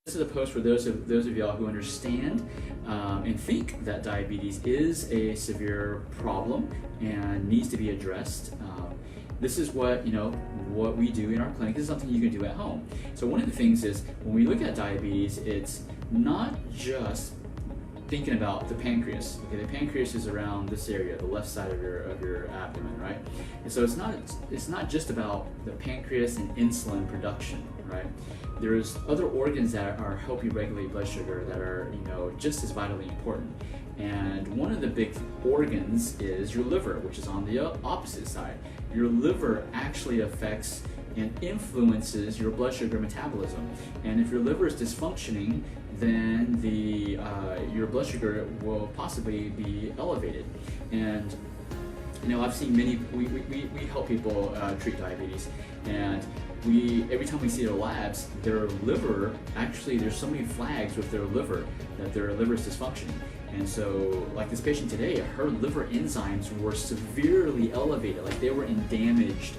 This is a post for those of y'all who understand and think that diabetes is a severe problem and needs to be addressed. This is what we do in our clinic. This is something you can do at home. So one of the things is when we look at diabetes, it's not just thinking about the pancreas. Okay, the pancreas is around this area, the left side of your abdomen, right? And so it's not just about the pancreas and insulin production, right? There's other organs that are help you regulate blood sugar that are just as vitally important. And one of the big organs is your liver, which is on the opposite side. Your liver actually affects and influences your blood sugar metabolism. And if your liver is dysfunctioning, then your blood sugar will possibly be elevated. And I've seen we help people treat diabetes, and every time we see their labs, their liver, actually there's so many flags with their liver that their liver is dysfunctioning. And so, like this patient today, her liver enzymes were severely elevated, like they were in damaged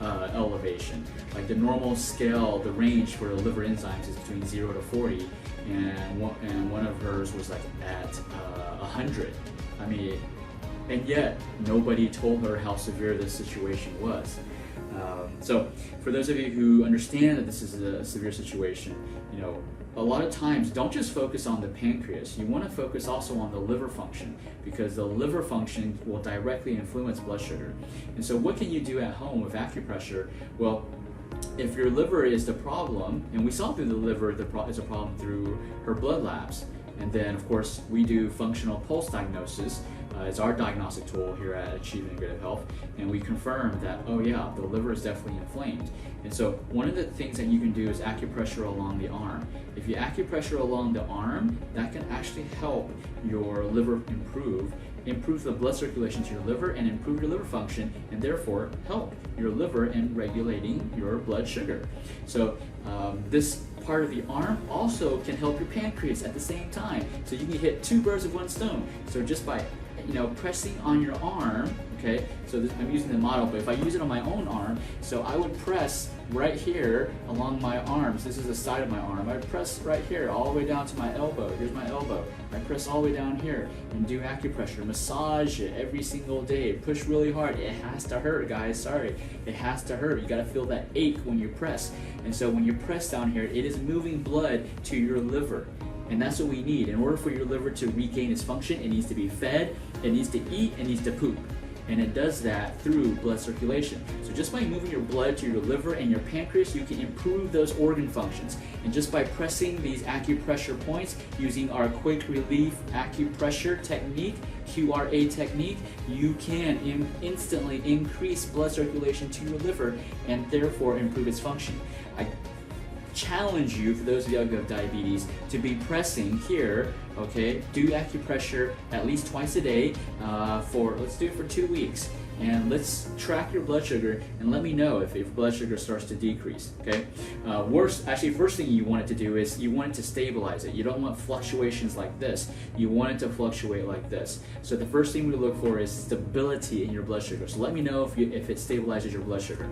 elevation. Like the normal scale, the range for liver enzymes is between 0 to 40, and one of hers was like at 100. I mean, and yet nobody told her how severe this situation was. So for those of you who understand that this is a severe situation, a lot of times don't just focus on the pancreas. You want to focus also on the liver function, because the liver function will directly influence blood sugar. And so what can you do at home with acupressure? Well, if your liver is the problem, and we saw through the liver is a problem through her blood labs, and then of course we do functional pulse diagnosis. It's our diagnostic tool here at Achieving Integrative Health, and we confirm that, oh yeah, the liver is definitely inflamed. And so one of the things that you can do is acupressure along the arm. If you acupressure along the arm, that can actually help your liver improve the blood circulation to your liver and improve your liver function, and therefore help your liver in regulating your blood sugar. So this part of the arm also can help your pancreas at the same time. So you can hit two birds with one stone. So just by pressing on your arm, okay, so I'm using the model, but if I use it on my own arm, so I would press right here along my arms. This is the side of my arm. I press right here all the way down to my elbow. Here's my elbow. I press all the way down here and do acupressure. Massage it every single day. Push really hard. It has to hurt, guys. Sorry. It has to hurt. You got to feel that ache when you press. And so when you press down here, it is moving blood to your liver. And that's what we need. In order for your liver to regain its function, it needs to be fed, it needs to eat, it needs to poop. And it does that through blood circulation. So just by moving your blood to your liver and your pancreas, you can improve those organ functions. And just by pressing these acupressure points using our quick relief acupressure technique, QRA technique, you can instantly increase blood circulation to your liver and therefore improve its function. I challenge you, for those of you who have diabetes, to be pressing here, okay? Do acupressure at least twice a day let's do it for 2 weeks. And let's track your blood sugar and let me know if blood sugar starts to decrease, okay? First thing you want it to do is you want it to stabilize it. You don't want fluctuations like this. You want it to fluctuate like this. So the first thing we look for is stability in your blood sugar. So let me know if it stabilizes your blood sugar.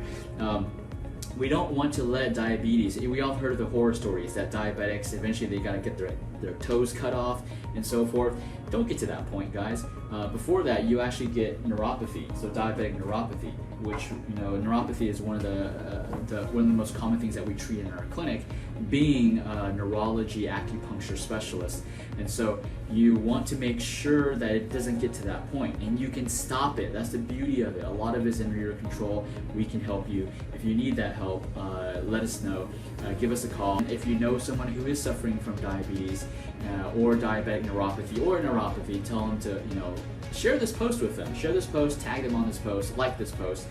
We don't want to let diabetes, we all heard of the horror stories that diabetics, eventually they gotta get their toes cut off and so forth. Don't get to that point, guys. Before that, you actually get neuropathy, so diabetic neuropathy, which, neuropathy is one of the most common things that we treat in our clinic, being a neurology acupuncture specialist. And so you want to make sure that it doesn't get to that point, and you can stop it. That's the beauty of it. A lot of it is under your control. We can help you. If you need that help, let us know. Give us a call. If you know someone who is suffering from diabetes or diabetic neuropathy or neuropathy, tell them to, share this post with them. Share this post, tag them on this post, like this post,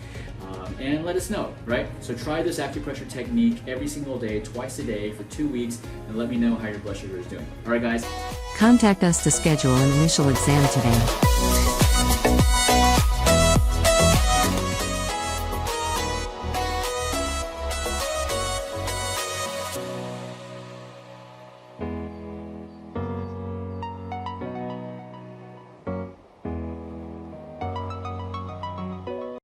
and let us know, right? So try this acupressure technique every single day, twice a day for 2 weeks, and let me know how your blood sugar is doing. All right, guys? Contact us to schedule an initial exam today.